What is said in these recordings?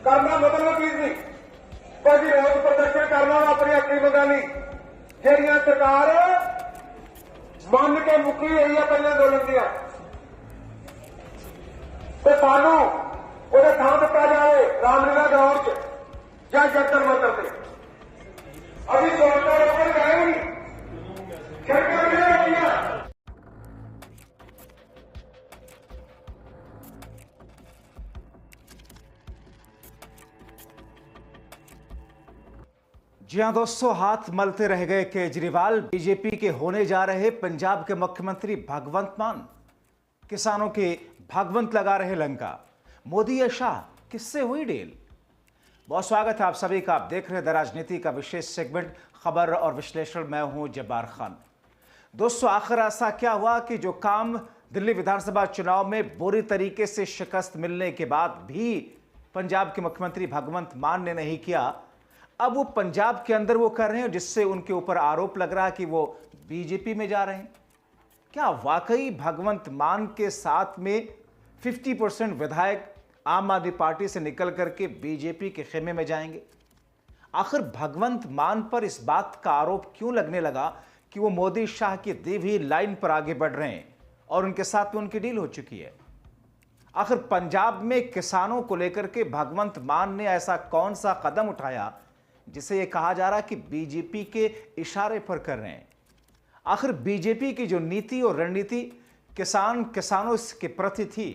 करना मतलब चीज नहीं पर विरोध प्रदर्शन करना अपनी अपनी मंगा नहीं ਜਿਹੜੀਆਂ सरकार मन के मुकी हुई है पहले अंदोलन दिया तो सानू ਉਹਦੇ ਥਾਂ ਦਿੱਤਾ जाए रामलीला ग्राउंड च या जंतर मंतर से अभी सोचता ऊपर गए नहीं सड़कें नहीं रखियां। जी हां दोस्तों, हाथ मलते रह गए केजरीवाल। बीजेपी के होने जा रहे पंजाब के मुख्यमंत्री भगवंत मान किसानों के भगवंत लगा रहे लंका। मोदी या शाह, किससे हुई डील? बहुत स्वागत है आप सभी का। आप देख रहे हैं द राजनीति का विशेष सेगमेंट खबर और विश्लेषण। मैं हूं जब्बार खान। दोस्तों, आखिर ऐसा क्या हुआ कि जो काम दिल्ली विधानसभा चुनाव में बुरी तरीके से शिकस्त मिलने के बाद भी पंजाब के मुख्यमंत्री भगवंत मान ने नहीं किया, अब वो पंजाब के अंदर वो कर रहे हैं, जिससे उनके ऊपर आरोप लग रहा है कि वो बीजेपी में जा रहे हैं। क्या वाकई भगवंत मान के साथ में 50% विधायक आम आदमी पार्टी से निकल करके बीजेपी के खेमे में जाएंगे? आखिर भगवंत मान पर इस बात का आरोप क्यों लगने लगा कि वो मोदी शाह की दी हुई लाइन पर आगे बढ़ रहे हैं और उनके साथ में उनकी डील हो चुकी है? आखिर पंजाब में किसानों को लेकर के भगवंत मान ने ऐसा कौन सा कदम उठाया जिसे यह कहा जा रहा है कि बीजेपी के इशारे पर कर रहे हैं? आखिर बीजेपी की जो नीति और रणनीति किसानों के प्रति थी,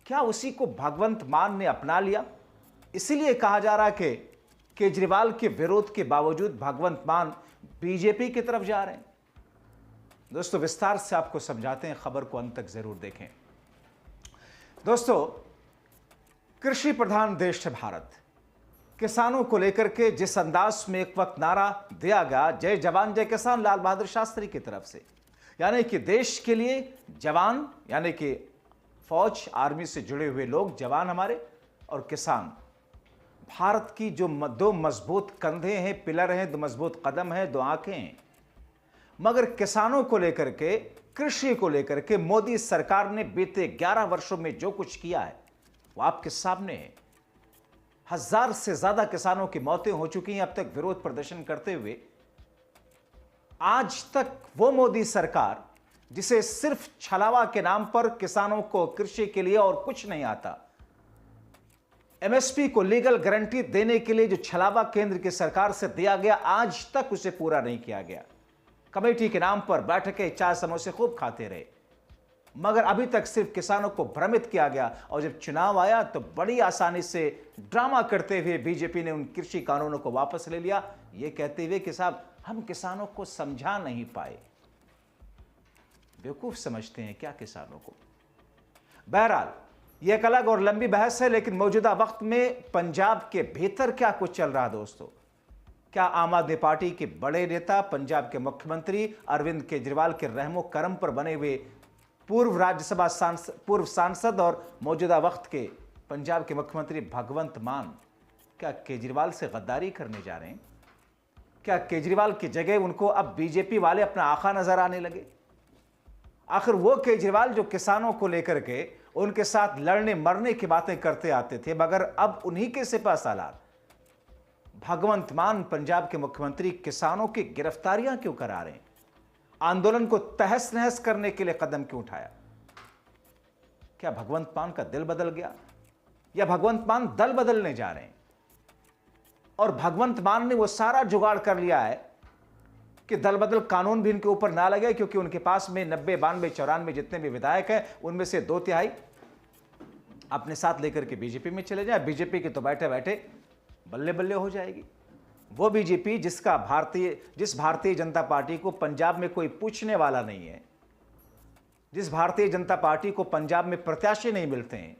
क्या उसी को भगवंत मान ने अपना लिया? इसीलिए कहा जा रहा है कि केजरीवाल के विरोध के बावजूद भगवंत मान बीजेपी की तरफ जा रहे हैं। दोस्तों, विस्तार से आपको समझाते हैं, खबर को अंत तक जरूर देखें। दोस्तों, कृषि प्रधान देश है भारत। किसानों को लेकर के जिस अंदाज में एक वक्त नारा दिया गया, जय जवान जय किसान, लाल बहादुर शास्त्री की तरफ से, यानी कि देश के लिए जवान, यानी कि फौज आर्मी से जुड़े हुए लोग जवान हमारे, और किसान भारत की जो दो मजबूत कंधे हैं, पिलर हैं, दो मजबूत कदम हैं, दो आंखें हैं। मगर किसानों को लेकर के, कृषि को लेकर के मोदी सरकार ने बीते 11 वर्षों में जो कुछ किया है वो आपके सामने है। 1000 से ज्यादा किसानों की मौतें हो चुकी हैं अब तक विरोध प्रदर्शन करते हुए। आज तक वो मोदी सरकार जिसे सिर्फ छलावा के नाम पर किसानों को कृषि के लिए और कुछ नहीं आता, एमएसपी को लीगल गारंटी देने के लिए जो छलावा केंद्र की सरकार से दिया गया, आज तक उसे पूरा नहीं किया गया। कमेटी के नाम पर बैठकें, चाय समोसे खूब खाते रहे, मगर अभी तक सिर्फ किसानों को भ्रमित किया गया। और जब चुनाव आया तो बड़ी आसानी से ड्रामा करते हुए बीजेपी ने उन कृषि कानूनों को वापस ले लिया, यह कहते हुए कि साहब हम किसानों को समझा नहीं पाए। बेवकूफ समझते हैं क्या किसानों को? बहरहाल, यह एक अलग और लंबी बहस है, लेकिन मौजूदा वक्त में पंजाब के भीतर क्या कुछ चल रहा है दोस्तों? क्या आम आदमी पार्टी के बड़े नेता, पंजाब के मुख्यमंत्री अरविंद केजरीवाल के रहमो करम पर बने हुए पूर्व राज्यसभा पूर्व सांसद और मौजूदा वक्त के पंजाब के मुख्यमंत्री भगवंत मान क्या केजरीवाल से गद्दारी करने जा रहे हैं? क्या केजरीवाल की जगह उनको अब बीजेपी वाले अपना आका नजर आने लगे? आखिर वो केजरीवाल जो किसानों को लेकर के उनके साथ लड़ने मरने की बातें करते आते थे, मगर अब उन्हीं के सिपा सालार भगवंत मान पंजाब के मुख्यमंत्री किसानों की गिरफ्तारियां क्यों करा रहे हैं? आंदोलन को तहस नहस करने के लिए कदम क्यों उठाया? क्या भगवंत मान का दिल बदल गया, या भगवंत मान दल बदलने जा रहे हैं? और भगवंत मान ने वो सारा जुगाड़ कर लिया है कि दल बदल कानून भी इनके ऊपर ना लगे, क्योंकि उनके पास में 90, 92, 94 जितने भी विधायक हैं उनमें से 2/3 अपने साथ लेकर के बीजेपी में चले जाए। बीजेपी के तो बैठे बैठे बल्ले बल्ले हो जाएगी। वो बीजेपी जिस भारतीय जनता पार्टी को पंजाब में कोई पूछने वाला नहीं है, जिस भारतीय जनता पार्टी को पंजाब में प्रत्याशी नहीं मिलते हैं।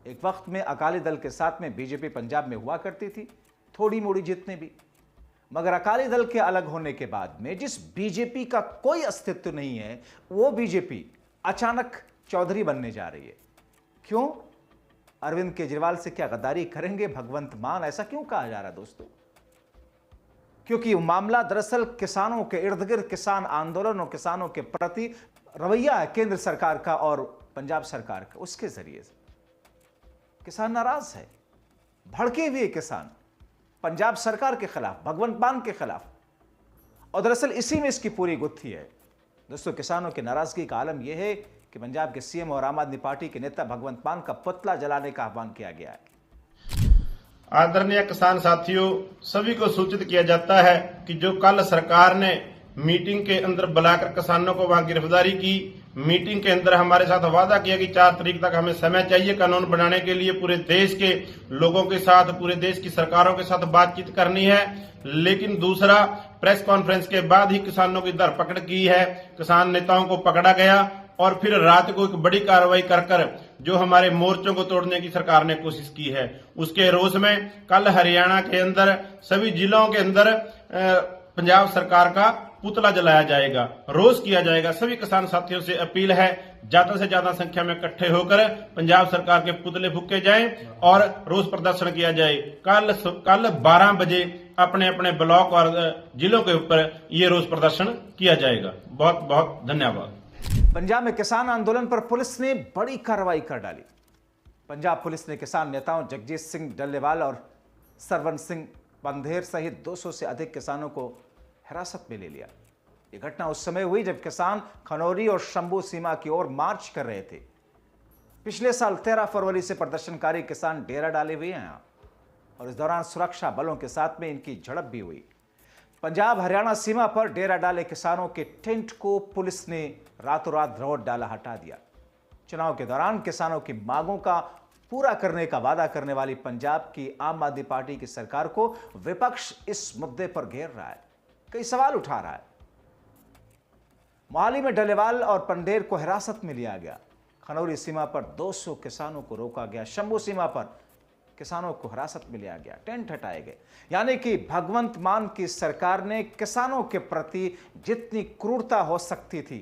एक वक्त में अकाली दल के साथ में बीजेपी पंजाब में हुआ करती थी, थोड़ी मोड़ी जितने भी, मगर अकाली दल के अलग होने के बाद में जिस बीजेपी का कोई अस्तित्व नहीं है, वो बीजेपी अचानक चौधरी बनने जा रही है। क्यों? अरविंद केजरीवाल से क्या गद्दारी करेंगे भगवंत मान? ऐसा क्यों कहा जा रहा है दोस्तों? क्योंकि मामला दरअसल किसानों के इर्द गिर्द, किसान आंदोलन और किसानों के प्रति रवैया है केंद्र सरकार का और पंजाब सरकार का। उसके जरिए से किसान नाराज है। भड़के हुए किसान पंजाब सरकार के खिलाफ, भगवंत मान के खिलाफ। और दरअसल इसी में इसकी पूरी गुत्थी है। दोस्तों, किसानों की नाराजगी का आलम यह है कि पंजाब के सीएम और आम आदमी पार्टी के नेता भगवंत मान का पुतला जलाने का आह्वान किया गया है। आदरणीय किसान साथियों, सभी को सूचित किया जाता है कि जो कल सरकार ने मीटिंग के अंदर बुलाकर किसानों को वहां गिरफ्तारी की, मीटिंग के अंदर हमारे साथ वादा किया कि 4 तारीख तक हमें समय चाहिए कानून बनाने के लिए, पूरे देश के लोगों के साथ, पूरे देश की सरकारों के साथ बातचीत करनी है। लेकिन दूसरा, प्रेस कॉन्फ्रेंस के बाद ही किसानों की धरपकड़ की है, किसान नेताओं को पकड़ा गया और फिर रात को एक बड़ी कार्रवाई कर जो हमारे मोर्चों को तोड़ने की सरकार ने कोशिश की है। उसके रोष में कल हरियाणा के अंदर सभी जिलों के अंदर पंजाब सरकार का पुतला जलाया जाएगा, रोष किया जाएगा। सभी किसान साथियों से अपील है, ज्यादा से ज्यादा संख्या में इकट्ठे होकर पंजाब सरकार के पुतले फूके जाएं और रोष प्रदर्शन किया जाए। कल 12 बजे अपने अपने ब्लॉक और जिलों के ऊपर ये रोष प्रदर्शन किया जाएगा। बहुत बहुत धन्यवाद। पंजाब में किसान आंदोलन पर पुलिस ने बड़ी कार्रवाई कर डाली। पंजाब पुलिस ने किसान नेताओं जगजीत सिंह डल्लेवाल और सरवन सिंह पंधेर सहित 200 से अधिक किसानों को हिरासत में ले लिया। यह घटना उस समय हुई जब किसान खनौरी और शंभू सीमा की ओर मार्च कर रहे थे। पिछले साल 13 फरवरी से प्रदर्शनकारी किसान डेरा डाले हुए हैं और इस दौरान सुरक्षा बलों के साथ में इनकी झड़प भी हुई। पंजाब हरियाणा सीमा पर डेरा डाले किसानों के टेंट को पुलिस ने रातों रात रोड डाला हटा दिया। चुनाव के दौरान किसानों की मांगों का पूरा करने का वादा करने वाली पंजाब की आम आदमी पार्टी की सरकार को विपक्ष इस मुद्दे पर घेर रहा है, कई सवाल उठा रहा है। मोहाली में डलेवाल और पंडेर को हिरासत में लिया गया। खनौरी सीमा पर 200 किसानों को रोका गया। शंभू सीमा पर किसानों को हिरासत में लिया गया, टेंट हटाए गए। यानी कि भगवंत मान की सरकार ने किसानों के प्रति जितनी क्रूरता हो सकती थी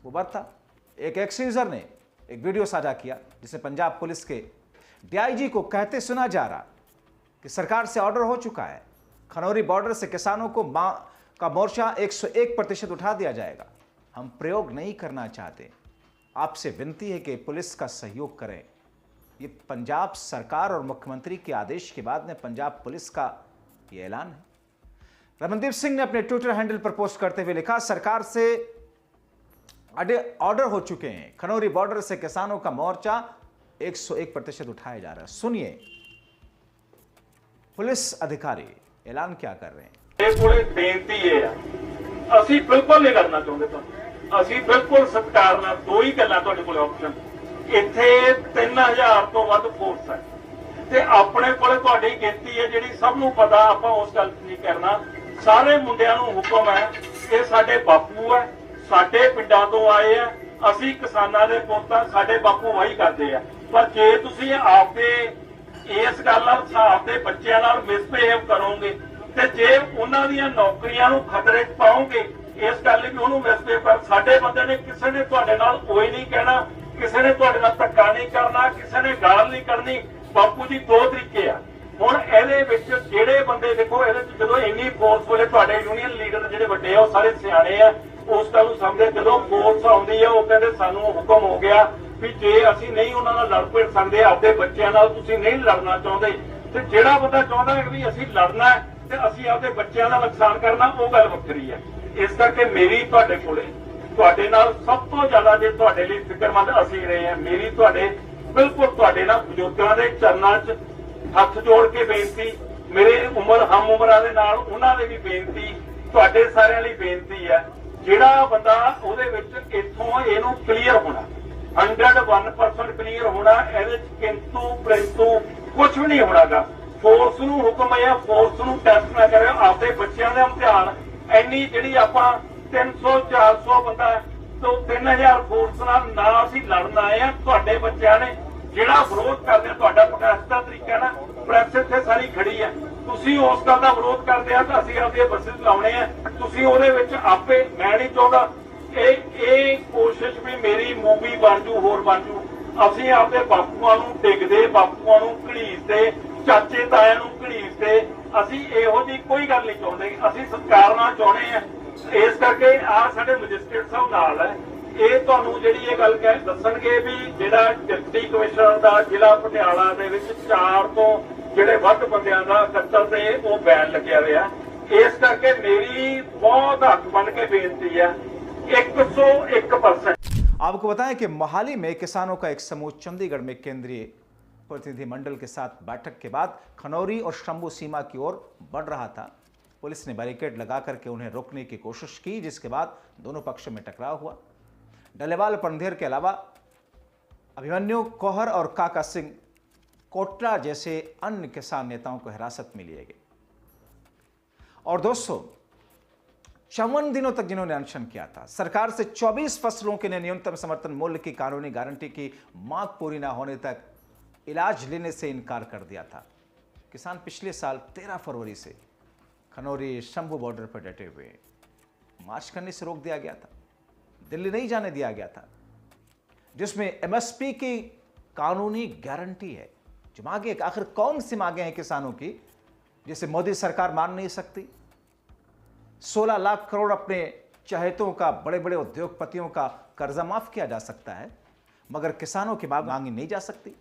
वो बरता। एक एक्स यूजर ने एक वीडियो साझा किया जिसे पंजाब पुलिस के डीआईजी को कहते सुना जा रहा कि सरकार से ऑर्डर हो चुका है, खनौरी बॉर्डर से किसानों को का मोर्चा 101% उठा दिया जाएगा। हम प्रयोग नहीं करना चाहते, आपसे विनती है कि पुलिस का सहयोग करें। ये पंजाब सरकार और मुख्यमंत्री के आदेश के बाद में पंजाब पुलिस का ये ऐलान है। रमनदीप सिंह ने अपने ट्विटर हैंडल पर पोस्ट करते हुए लिखा, सरकार से ऑर्डर हो चुके हैं, खनौरी बॉर्डर से किसानों का मोर्चा 101% उठाया जा रहा है। सुनिए पुलिस अधिकारी ऐलान क्या कर रहे हैं। बेनती है, ਅਸੀਂ ਬਿਲਕੁਲ ਨਹੀਂ ਕਰਨਾ ਚਾਹੁੰਦੇ ਤਾਂ ਅਸੀਂ ਬਿਲਕੁਲ ਸਰਕਾਰ ਨਾਲ ਦੋ ਹੀ ਗੱਲਾਂ ਤੁਹਾਡੇ ਕੋਲ ਆਪਸ਼ਨ। ਇੱਥੇ 3000 ਤੋਂ ਵੱਧ ਫੋਰਸ ਹੈ ਤੇ ਆਪਣੇ ਕੋਲੇ ਤੁਹਾਡੀ ਗਿਣਤੀ ਹੈ ਜਿਹੜੀ ਸਭ ਨੂੰ ਪਤਾ, ਆਪਾਂ ਉਸ ਗੱਲ ਨਹੀਂ ਕਰਨਾ। ਸਾਰੇ ਮੁੰਡਿਆਂ ਨੂੰ ਹੁਕਮ ਹੈ, ਇਹ ਸਾਡੇ ਬਾਪੂ ਹੈ, ਸਾਡੇ ਪਿੰਡਾਂ ਤੋਂ ਆਏ ਆ, ਅਸੀਂ ਕਿਸਾਨਾਂ ਦੇ ਪੁੱਤਾਂ, ਸਾਡੇ ਬਾਪੂ ਵਾਹੀ ਕਰਦੇ ਆ। ਪਰ ਜੇ ਤੁਸੀਂ ਆਪਦੇ ਇਸ ਗੱਲ ਨਾਲ ਆਪਦੇ ਬੱਚਿਆਂ ਨਾਲ ਮਿਸਬਿਹੇਵ ਕਰੋਗੇ ਤੇ ਜੇ ਉਹਨਾਂ ਦੀਆਂ ਨੌਕਰੀਆਂ ਨੂੰ ਖਤਰੇ 'ਚ ਪਾਓਗੇ, ਇਸ ਗੱਲ ਲਈ ਵੀ ਉਹਨੂੰ ਮਿਸਬਿਹੇਵ ਕਰ। ਸਾਡੇ ਬੰਦੇ ਨੇ ਕਿਸੇ ਨੇ ਤੁਹਾਡੇ ਨਾਲ ਕੋਈ ਨਹੀਂ ਕਹਿਣਾ, ਕਿਸੇ ਨੇ ਤੁਹਾਡੇ ਨਾਲ ਧੱਕਾ ਨਹੀਂ ਕਰਨਾ, ਕਿਸੇ ਨੇ ਗਾਲ ਨਹੀਂ ਕਰਨੀ। ਬਾਪੂ ਜੀ 2 ਤਰੀਕੇ ਆ। ਹੁਣ ਇਹਦੇ ਵਿੱਚ ਜਿਹੜੇ ਬੰਦੇ ਦੇਖੋ, ਇਹਦੇ ਵਿੱਚ ਜਦੋਂ ਇੰਨੀ ਫੋਰਸ ਵੇਲੇ ਤੁਹਾਡੇ ਯੂਨੀਅਨ ਲੀਡਰ ਜਿਹੜੇ ਵੱਡੇ ਆ ਉਹ ਸਾਰੇ ਸਿਆਣੇ ਆ, ਉਸ ਗੱਲ ਨੂੰ ਸਮਝਦੇ। ਜਦੋਂ ਫੋਰਸ ਆਉਂਦੀ ਆ ਉਹ ਕਹਿੰਦੇ ਸਾਨੂੰ ਹੁਕਮ ਹੋ ਗਿਆ ਵੀ ਜੇ ਅਸੀਂ ਨਹੀਂ ਉਹਨਾਂ ਨਾਲ ਲੜ ਭਿੜ ਸਕਦੇ, ਆਪਦੇ ਬੱਚਿਆਂ ਨਾਲ ਤੁਸੀਂ ਨਹੀਂ ਲੜਨਾ ਚਾਹੁੰਦੇ, ਤੇ ਜਿਹੜਾ ਬੰਦਾ ਚਾਹੁੰਦਾ ਹੈ ਵੀ ਅਸੀਂ ਲੜਨਾ ਤੇ ਅਸੀਂ ਆਪਦੇ ਬੱਚਿਆਂ ਦਾ ਨੁਕਸਾਨ ਕਰਨਾ, ਉਹ ਗੱਲ ਵੱਖਰੀ ਹੈ। ਇਸ ਕਰਕੇ ਮੇਰੀ ਤੁਹਾਡੇ ਕੋਲੇ ਤੁਹਾਡੇ ਨਾਲ ਸਭ ਤੋਂ ਜ਼ਿਆਦਾ ਜੇ ਤੁਹਾਡੇ ਲਈ ਫਿਕਰਮੰਦ ਅਸੀਂ ਰਹੇ ਹਾਂ, ਮੇਰੀ ਤੁਹਾਡੇ ਬਿਲਕੁਲ ਤੁਹਾਡੇ ਨਾਲ ਬਜ਼ੁਰਗਾਂ ਦੇ ਚਰਨਾਂ 'ਚ ਹੱਥ ਜੋੜ ਕੇ ਬੇਨਤੀ, ਮੇਰੇ ਹਮ ਉਮਰਾਂ ਦੇ ਨਾਲ ਉਹਨਾਂ ਦੇ ਵੀ ਬੇਨਤੀ, ਤੁਹਾਡੇ ਸਾਰਿਆਂ ਲਈ ਬੇਨਤੀ ਹੈ। ਜਿਹੜਾ ਬੰਦਾ ਉਹਦੇ ਵਿੱਚ ਇੱਥੋਂ ਇਹਨੂੰ ਕਲੀਅਰ ਹੋਣਾ, 101% ਕਲੀਅਰ ਹੋਣਾ, ਇਹਦੇ 'ਚ ਕਿੰਤੂ ਪ੍ਰੰਤੂ ਕੁਝ ਵੀ ਨਹੀਂ ਹੋਣਾਗਾ। ਫੋਰਸ ਨੂੰ ਹੁਕਮ ਹੈ, ਫੋਰਸ ਨੂੰ ਟੈਸਟ ਨਾ ਕਰਿਓ, ਆਪਦੇ ਬੱਚਿਆਂ ਦਾ ਇਮਤਿਹਾਨ। ਇੰਨੀ ਜਿਹੜੀ ਆਪਾਂ 300-400 ਬੰਦਾ ਤੋਂ 3000 ਫੋਰਸ ਨਾਲ ਨਾ ਅਸੀਂ ਲੜਨ ਆਏ ਆ। ਤੁਹਾਡੇ ਬੱਚਿਆਂ ਨੇ ਜਿਹੜਾ ਵਿਰੋਧ ਕਰਦੇ ਆ, ਤੁਹਾਡਾ ਪ੍ਰੋਟੈਸਟ ਦਾ ਤਰੀਕਾ ਨਾ, ਪ੍ਰੈਸ ਇੱਥੇ ਸਾਰੀ ਖੜੀ ਆ, ਤੁਸੀਂ ਉਸ ਗੱਲ ਦਾ ਵਿਰੋਧ ਕਰਦੇ ਆ ਤਾਂ ਅਸੀਂ ਆਪਦੇ ਬੱਸੇਸ ਲਾਉਣੇ ਆ। ਤੁਸੀਂ ਉਹਦੇ ਵਿੱਚ ਆਪੇ, ਮੈਂ ਨਹੀਂ ਚਾਹੁੰਦਾ ਇਹ ਕੋਸ਼ਿਸ਼ ਵੀ ਮੇਰੀ ਮੂਵੀ ਬਣ ਜੂ, ਹੋਰ ਬਣ ਜੂ। ਅਸੀਂ ਆਪਦੇ ਬਾਪੂਆਂ ਨੂੰ ਡਿੱਗਦੇ, ਬਾਪੂਆਂ ਨੂੰ ਘੜੀਸਦੇ, ਚਾਚੇ ਤਾਇਆਂ ਨੂੰ ਘੜੀਸਦੇ, ਅਸੀਂ ਇਹੋ ਜਿਹੀ ਕੋਈ ਗੱਲ ਨਹੀਂ ਚਾਹੁੰਦੇ। ਅਸੀਂ ਸਰਕਾਰ ਨਾਲ ਚਾਹੁੰਦੇ ਆ। ਇਸ ਕਰਕੇ ਆ ਸਾਡੇ ਮੈਜਿਸਟ੍ਰੇਟ ਸਾਹਿਬ ਨਾਲ ਹੈ, ਇਹ ਤੁਹਾਨੂੰ ਜਿਹੜੀ ਇਹ ਗੱਲ ਦੱਸਣਗੇ ਵੀ ਜਿਹੜਾ ਡਿਪਟੀ ਕਮਿਸ਼ਨਰ ਦਾ ਜ਼ਿਲ੍ਹਾ ਪਟਿਆਲਾ ਦੇ ਵਿੱਚ 4 ਤੋਂ ਜਿਹੜੇ ਵੱਧ ਬੰਦਿਆਂ ਦਾ ਕਤਲ ਤੇ ਉਹ ਬੈਨ ਲੱਗਿਆ ਹੋਇਆ। ਇਸ ਕਰਕੇ ਮੇਰੀ ਬਹੁਤ ਹੱਥ ਬਣ ਕੇ ਬੇਨਤੀ ਹੈ 101%। आपको बताएं कि मोहाली में किसानों का एक समूह चंडीगढ़ में केंद्रीय प्रतिनिधिमंडल के साथ बैठक के बाद खनौरी और शंभू सीमा की ओर बढ़ रहा था। पुलिस ने बैरिकेड लगा करके उन्हें रोकने की कोशिश की, जिसके बाद दोनों पक्षों में टकराव हुआ। डलेवाल पंधेर के अलावा अभिमन्यु कोहर और काका सिंह कोटला जैसे अन्य किसान नेताओं को हिरासत में लिए गए। और दोस्तों, 54 दिनों तक जिन्होंने अनशन किया था, सरकार से 24 फसलों के लिए न्यूनतम समर्थन मूल्य की कानूनी गारंटी की मांग पूरी न होने तक इलाज लेने से इनकार कर दिया था। किसान पिछले साल 13 फरवरी से खनौरी शंभू बॉर्डर पर डटे हुए, मार्च करने से रोक दिया गया था, दिल्ली नहीं जाने दिया गया था, जिसमें एमएसपी की कानूनी गारंटी है। जो मांगे, आखिर कौन सी मांगे हैं किसानों की जिसे मोदी सरकार मान नहीं सकती? 16 लाख करोड़ अपने चहेतों का, बड़े बड़े उद्योगपतियों का कर्जा माफ किया जा सकता है, मगर किसानों की मांग मांगी नहीं जा सकती।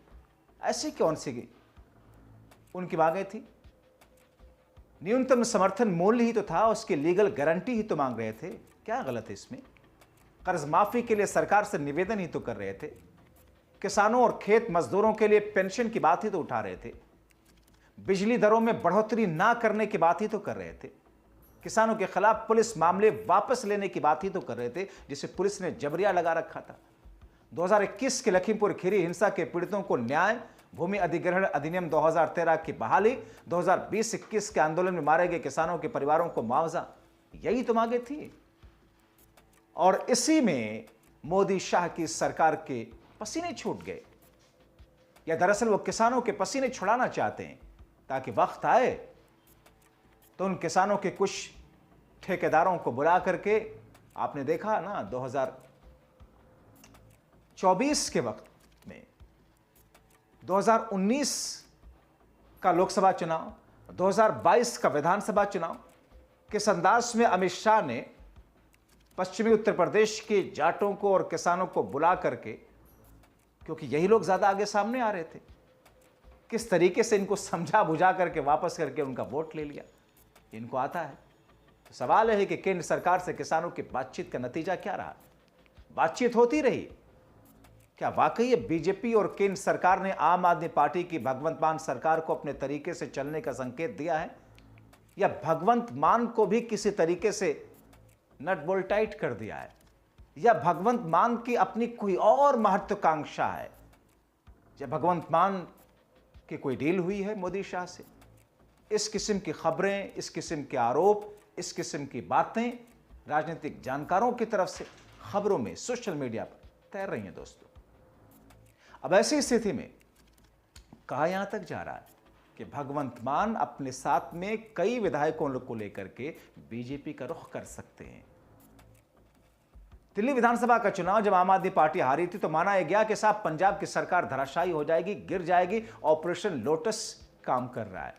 ऐसी कौन सी उनकी मांगे थी? न्यूनतम समर्थन मूल्य ही तो था, उसकी लीगल गारंटी ही तो मांग रहे थे। क्या गलत है इसमें? कर्ज माफी के लिए सरकार से निवेदन ही तो कर रहे थे। किसानों और खेत मजदूरों के लिए पेंशन की बात ही तो उठा रहे थे। बिजली दरों में बढ़ोतरी ना करने की बात ही तो कर रहे थे। किसानों के खिलाफ पुलिस मामले वापस लेने की बात ही तो कर रहे थे, जिसे पुलिस ने जबरिया लगा रखा था। 2021 के लखीमपुर खीरी हिंसा के पीड़ितों को न्याय, भूमि अधिग्रहण अधिनियम 2013 की बहाली, 2020-21 के आंदोलन में मारे गए किसानों के परिवारों को मुआवजा, यही तो मांगे थी। और इसी में मोदी शाह की सरकार के पसीने छूट गए, या दरअसल वो किसानों के पसीने छुड़ाना चाहते हैं, ताकि वक्त आए तो उन किसानों के कुछ ठेकेदारों को बुला करके, आपने देखा ना 2024 के वक्त में, 2019 का लोकसभा चुनाव, 2022 का विधानसभा चुनाव, किस अंदाज में अमित शाह ने पश्चिमी उत्तर प्रदेश के जाटों को और किसानों को बुला करके, क्योंकि यही लोग ज्यादा आगे सामने आ रहे थे, किस तरीके से इनको समझा बुझा करके वापस करके उनका वोट ले लिया, इनको आता है। तो सवाल है कि केंद्र सरकार से किसानों की बातचीत का नतीजा क्या रहा? बातचीत होती रही? क्या वाकई ये बीजेपी और केंद्र सरकार ने आम आदमी पार्टी की भगवंत मान सरकार को अपने तरीके से चलने का संकेत दिया है, या भगवंत मान को भी किसी तरीके से नट बोल्ट टाइट कर दिया है, या भगवंत मान की अपनी कोई और महत्वाकांक्षा है? या भगवंत मान की कोई डील हुई है मोदी शाह से? इस किस्म की खबरें, इस किस्म के आरोप, इस किस्म की बातें राजनीतिक जानकारों की तरफ से खबरों में, सोशल मीडिया पर तैर रही हैं दोस्तों। अब ऐसी स्थिति में कहा यहां तक जा रहा है कि भगवंत मान अपने साथ में कई विधायकों को लेकर के बीजेपी का रुख कर सकते हैं। दिल्ली विधानसभा का चुनाव जब आम आदमी पार्टी हारी थी, तो माना यह गया कि साहब पंजाब की सरकार धराशायी हो जाएगी, गिर जाएगी, ऑपरेशन लोटस काम कर रहा है।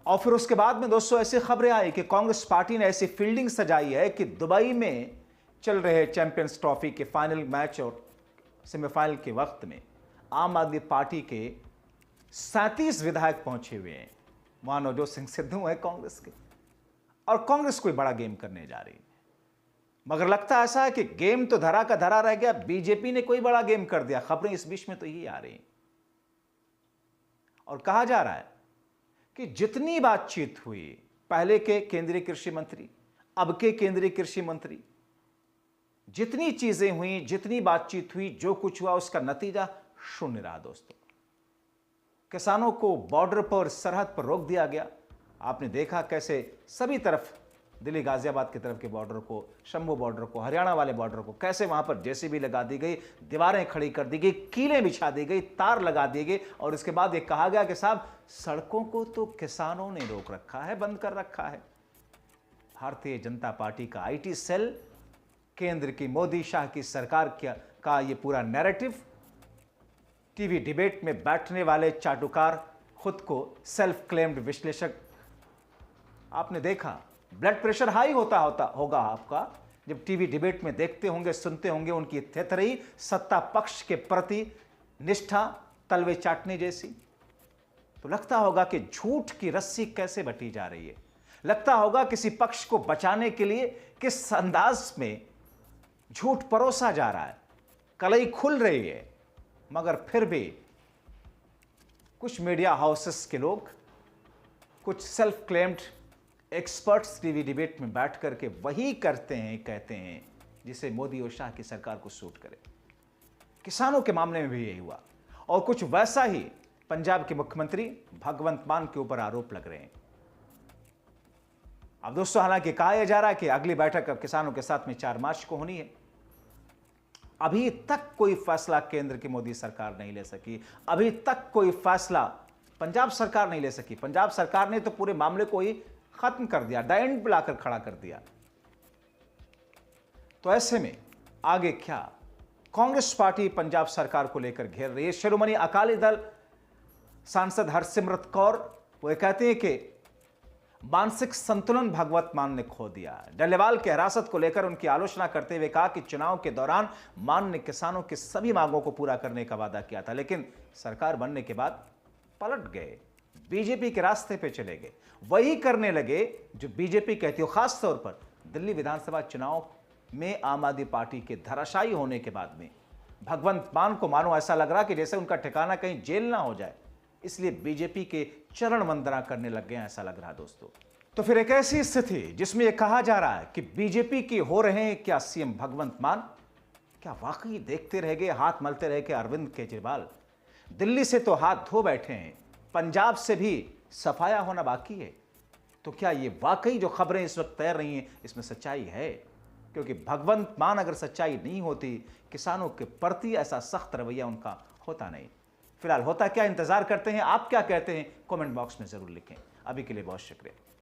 और फिर उसके बाद में दोस्तों ऐसी खबरें आई कि कांग्रेस पार्टी ने ऐसी फील्डिंग सजाई है कि दुबई में चल रहे चैंपियंस ट्रॉफी के फाइनल मैच और सेमीफाइनल के वक्त में आम आदमी पार्टी के 37 विधायक पहुंचे हुए हैं। वहां नवजोत सिंह सिद्धू है कांग्रेस के, और कांग्रेस कोई बड़ा गेम करने जा रही है। मगर लगता ऐसा है कि गेम तो धरा का धरा रह गया, बीजेपी ने कोई बड़ा गेम कर दिया। खबरें इस बीच में तो यही आ रही हैं, और कहा जा रहा है कि जितनी बातचीत हुई, पहले के केंद्रीय कृषि मंत्री, अब के केंद्रीय कृषि मंत्री, जितनी चीजें हुई, जितनी बातचीत हुई, जो कुछ हुआ, उसका नतीजा शून्य रहा दोस्तों। किसानों को बॉर्डर पर, सरहद पर रोक दिया गया। आपने देखा कैसे सभी तरफ, दिल्ली गाजियाबाद की तरफ के बॉर्डर को, शंभू बॉर्डर को, हरियाणा वाले बॉर्डर को, कैसे वहां पर जेसीबी लगा दी गई, दीवारें खड़ी कर दी गई, कीलें बिछा दी गई, तार लगा दिए गए, और इसके बाद ये कहा गया कि साहब सड़कों को तो किसानों ने रोक रखा है, बंद कर रखा है। भारतीय जनता पार्टी का आईटी सेल, केंद्र की मोदी शाह की सरकार का ये पूरा नैरेटिव, टीवी डिबेट में बैठने वाले चाटुकार, खुद को सेल्फ क्लेम्ड विश्लेषक, आपने देखा ब्लड प्रेशर हाई होगा आपका जब टीवी डिबेट में देखते होंगे, सुनते होंगे उनकी थेथरी, सत्ता पक्ष के प्रति निष्ठा, तलवे चाटने जैसी। तो लगता होगा कि झूठ की रस्सी कैसे बटी जा रही है, लगता होगा किसी पक्ष को बचाने के लिए किस अंदाज में झूठ परोसा जा रहा है, कलई खुल रही है। मगर फिर भी कुछ मीडिया हाउसेस के लोग, कुछ self claimed experts TV debate में बैठ करके वही करते हैं, कहते हैं जिसे मोदी और शाह की सरकार को सूट करे। किसानों के मामले में भी यही हुआ और कुछ वैसा ही पंजाब के मुख्यमंत्री भगवंत मान के ऊपर आरोप लग रहे हैं। अब दोस्तों, हालांकि कहा यह जा रहा है कि अगली बैठक अब किसानों के साथ में 4 मार्च को होनी है। अभी तक कोई फैसला केंद्र की मोदी सरकार नहीं ले सकी, अभी तक कोई फैसला पंजाब सरकार नहीं ले सकी। पंजाब सरकार ने तो पूरे मामले को ही खत्म कर दिया, द एंड पे लाकर खड़ा कर दिया। तो ऐसे में आगे क्या? कांग्रेस पार्टी पंजाब सरकार को लेकर घेर रही है। शिरोमणि अकाली दल सांसद हरसिमरत कौर वो कहते हैं कि मानसिक संतुलन भगवंत मान ने खो दिया। डल्लेवाल की हिरासत को लेकर उनकी आलोचना करते हुए कहा कि चुनाव के दौरान मान ने किसानों की सभी मांगों को पूरा करने का वादा किया था, लेकिन सरकार बनने के बाद पलट गए, बीजेपी के रास्ते पे चले गए, वही करने लगे जो बीजेपी कहती हो। खास तौर पर दिल्ली विधानसभा चुनाव में आम आदमी पार्टी के धराशायी होने के बाद में भगवंत मान को मानो ऐसा लग रहा कि जैसे उनका ठिकाना कहीं जेल ना हो जाए, इसलिए बीजेपी के चरण वंदना करने लग गए, ऐसा लग रहा दोस्तों। तो फिर एक ऐसी स्थिति जिसमें यह कहा जा रहा है कि बीजेपी के हो रहे हैं क्या सीएम भगवंत मान? क्या वाकई देखते रह गए, हाथ मलते रह गए अरविंद केजरीवाल? दिल्ली से तो हाथ धो बैठे हैं, पंजाब से भी सफाया होना बाकी है। तो क्या ये वाकई जो खबरें इस वक्त तैर रही हैं इसमें सच्चाई है? क्योंकि भगवंत मान अगर सच्चाई नहीं होती, किसानों के प्रति ऐसा सख्त रवैया उनका होता नहीं। फिलहाल होता क्या, इंतजार करते हैं। आप क्या कहते हैं कमेंट बॉक्स में जरूर लिखें। अभी के लिए बहुत शुक्रिया।